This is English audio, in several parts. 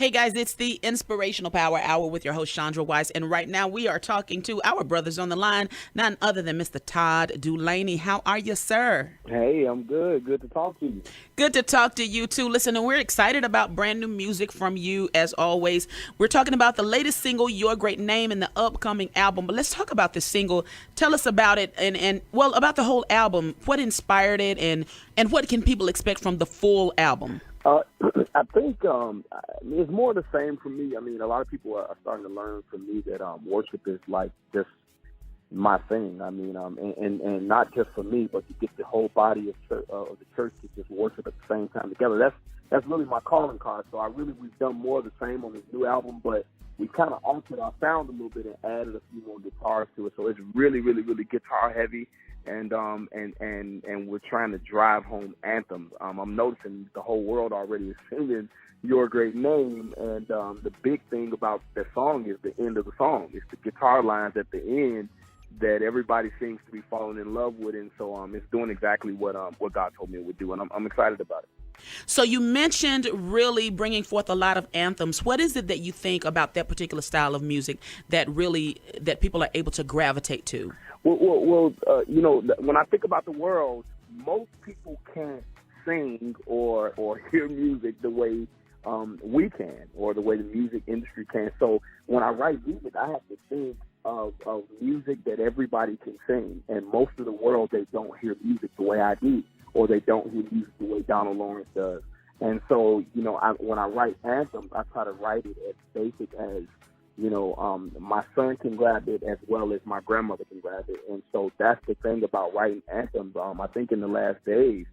Hey guys, it's the Inspirational Power Hour with your host Chandra Wise, and right now we are talking to our brothers on the line, none other than Mr. Todd Dulaney. How are you, sir? Hey, I'm good. Good to talk to you. Good to talk to you too. Listen, and we're excited about brand new music from you as always. We're talking about the latest single, Your Great Name, and the upcoming album. But let's talk about this single. Tell us about it and well, about the whole album. What inspired it and what can people expect from the full album? Uh, I think it's more of the same for me. I mean, a lot of people are starting to learn from me that worship is like just my thing. I mean, and not just for me, but to get the whole body of the church to just worship at the same time together. That's really my calling card. So we've done more of the same on this new album, but we kind of altered our sound a little bit and added a few more guitars to it. So it's really, really, really guitar heavy. And we're trying to drive home anthems. I'm noticing the whole world already is singing Your Great Name, and the big thing about the song is the end of the song. It's the guitar lines at the end that everybody seems to be falling in love with, and so it's doing exactly what God told me it would do, and I'm excited about it. So you mentioned really bringing forth a lot of anthems. What is it that you think about that particular style of music that people are able to gravitate to? When I think about the world, most people can't sing or hear music the way we can, or the way the music industry can. So when I write music, I have to think of music that everybody can sing. And most of the world, they don't hear music the way I do, or they don't hear music the way Donald Lawrence does. And so, when I write anthems, I try to write it as basic as my son can grab it as well as my grandmother can grab it. And so that's the thing about writing anthems. I think in the last days,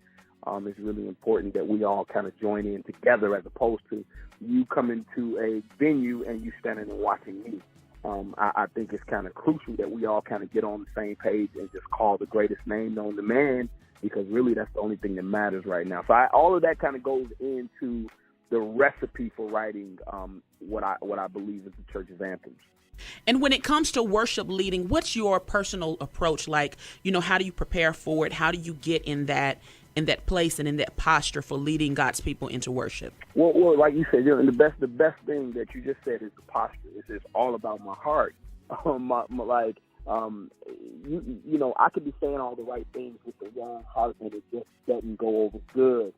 it's really important that we all kind of join in together, as opposed to you coming to a venue and you standing and watching me. I think it's kind of crucial that we all kind of get on the same page and just call the greatest name known to man, because really that's the only thing that matters right now. So all of that kind of goes into the recipe for writing what I believe is the church's anthems. And when it comes to worship leading, what's your personal approach like? How do you prepare for it? How do you get in that place and in that posture for leading God's people into worship? Well, like you said, the best thing that you just said is the posture. It's all about my heart. I could be saying all the right things with the wrong heart, and it just doesn't go over good.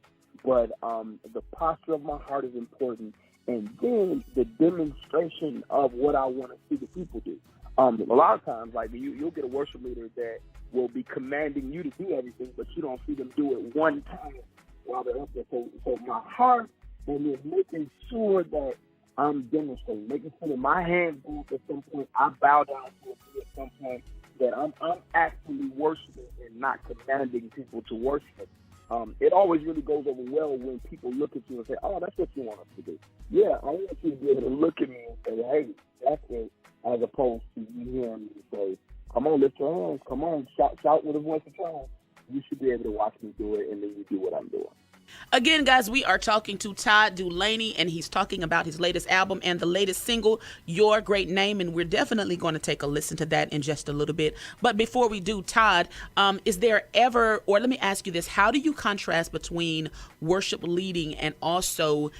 But the posture of my heart is important, and then the demonstration of what I want to see the people do. A lot of times, like you'll get a worship leader that will be commanding you to do everything, but you don't see them do it one time while they're up there. So my heart, and then making sure that I'm demonstrating, making sure that my hands go up at some point, I bow down to a at some point, that I'm actually worshiping and not commanding people to worship. It always really goes over well when people look at you and say, "Oh, that's what you want us to do." Yeah, I want you to be able to look at me and say, "Hey, that's it," as opposed to you hearing me say, "Come on, lift your hands, come on, shout with a voice of triumph." You should be able to watch me do it, and then you do what I'm doing. Again, guys, we are talking to Todd Dulaney, and he's talking about his latest album and the latest single, Your Great Name, and we're definitely going to take a listen to that in just a little bit. But before we do, Todd, is there ever, or let me ask you this, how do you contrast between worship leading and also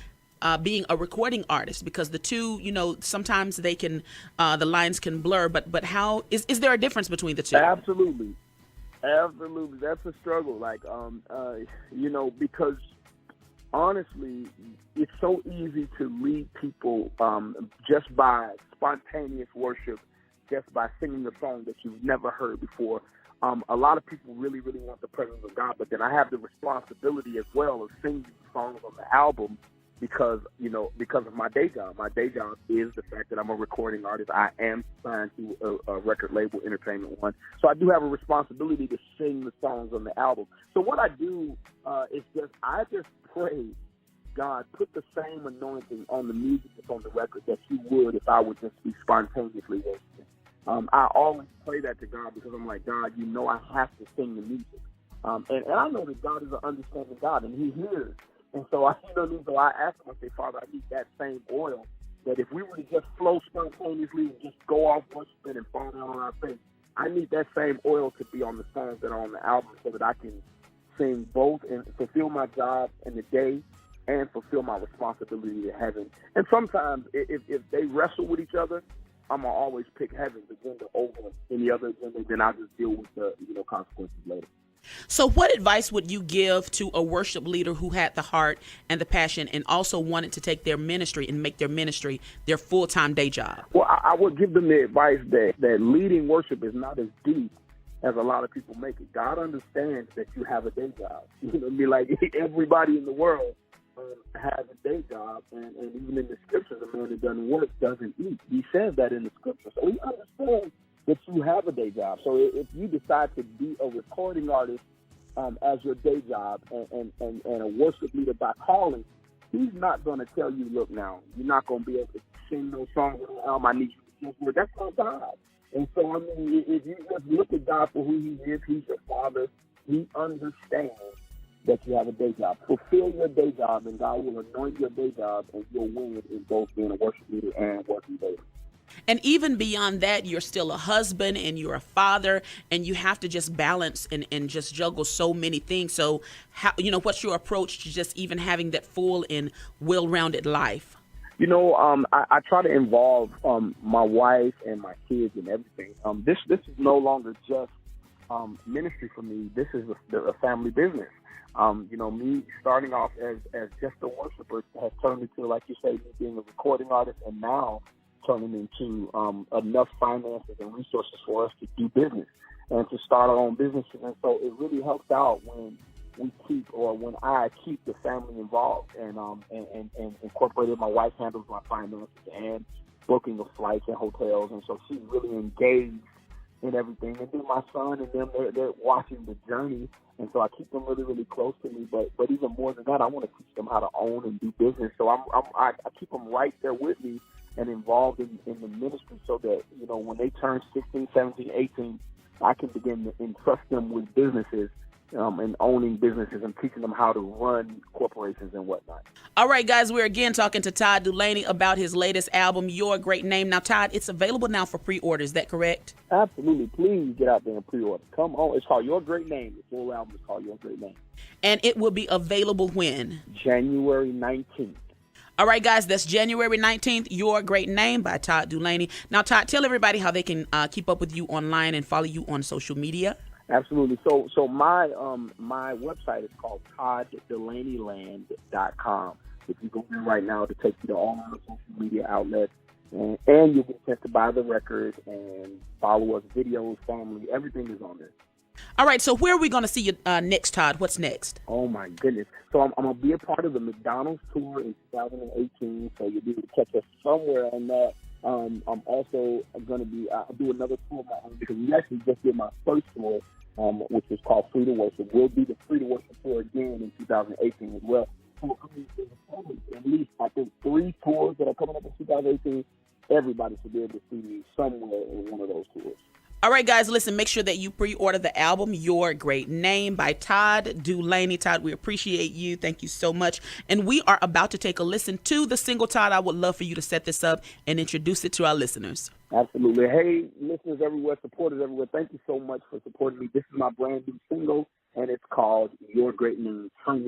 being a recording artist? Because the two, sometimes they can, the lines can blur, but how, is there a difference between the two? Absolutely. Absolutely, that's a struggle. Because honestly, it's so easy to lead people just by spontaneous worship, just by singing a song that you've never heard before. A lot of people really, really want the presence of God, but then I have the responsibility as well of singing songs on the album because of my day job. My day job is the fact that I'm a recording artist. I am signed to a record label, Entertainment One. So I do have a responsibility to sing the songs on the album. So what I do is I just pray, God, put the same anointing on the music that's on the record that you would if I would just be spontaneously worshiping. I always pray that to God because I'm like, God, I have to sing the music. And I know that God is an understanding God, and He hears. And so I ask him, I say, Father, I need that same oil, that if we were to just flow spontaneously and just go off worshiping and fall down on our face, I need that same oil to be on the songs that are on the album so that I can sing both and fulfill my job in the day and fulfill my responsibility to heaven. And sometimes if they wrestle with each other, I'm going to always pick heaven's agenda over any other agenda, then I'll just deal with the consequences later. So what advice would you give to a worship leader who had the heart and the passion and also wanted to take their ministry and make their ministry their full-time day job? Well, I would give them the advice that leading worship is not as deep as a lot of people make it. God understands that you have a day job. You know, be like everybody in the world has a day job, and even in the scriptures, a man that doesn't work doesn't eat. He says that in the scriptures. So he understands that you have a day job. So if you decide to be a recording artist as your day job and a worship leader by calling, he's not going to tell you, look, now, you're not going to be able to sing those songs on the album. I need you to sing. That's not God. And so, I mean, if you just look at God for who he is, he's your father. He understands that you have a day job. Fulfill your day job, and God will anoint your day job, and you'll win in both being a worship leader and working daily. And even beyond that, you're still a husband and you're a father, and you have to just balance and just juggle so many things. So, how, what's your approach to just even having that full and well-rounded life? I try to involve my wife and my kids and everything. This is no longer just ministry for me. This is a family business. Me starting off as just a worshiper has turned into, like you say, me being a recording artist, and now turning into enough finances and resources for us to do business and to start our own businesses. And so it really helps out when I keep the family involved and incorporated. My wife handles my finances and booking of flights and hotels, and so she's really engaged in everything. And then my son and them, they're watching the journey, and so I keep them really, really close to me. But even more than that, I want to teach them how to own and do business. So I keep them right there with me and involved in the ministry, so that when they turn 16, 17, 18, I can begin to entrust them with businesses and owning businesses and teaching them how to run corporations and whatnot. All right, guys, we're again talking to Todd Dulaney about his latest album, Your Great Name. Now, Todd, it's available now for pre-order. Is that correct? Absolutely. Please get out there and pre-order. Come on. It's called Your Great Name. The full album is called Your Great Name. And it will be available when? January 19th. All right, guys, that's January 19th, Your Great Name by Todd Dulaney. Now, Todd, tell everybody how they can keep up with you online and follow you on social media. Absolutely. So my website is called ToddDulaneyland.com. If you go there right now, to take you to all our social media outlets, and you'll get a chance to buy the record and follow us, videos, family, everything is on there. All right, so where are we going to see you next, Todd? What's next? Oh, my goodness. So I'm going to be a part of the McDonald's tour in 2018, so you'll be able to catch us somewhere on that. I'm also going to be do another tour of my own, because we actually just did my first tour, which is called Free to Worship. We'll do the Free to Worship tour again in 2018 as well. So there's at least, I think, 3 tours that are coming up in 2018. Everybody should be able to see me somewhere in one of those tours. All right, guys, listen, make sure that you pre-order the album, Your Great Name by Todd Dulaney. Todd, we appreciate you. Thank you so much. And we are about to take a listen to the single. Todd, I would love for you to set this up and introduce it to our listeners. Absolutely. Hey, listeners everywhere, supporters everywhere, thank you so much for supporting me. This is my brand new single, and it's called Your Great Name. Turn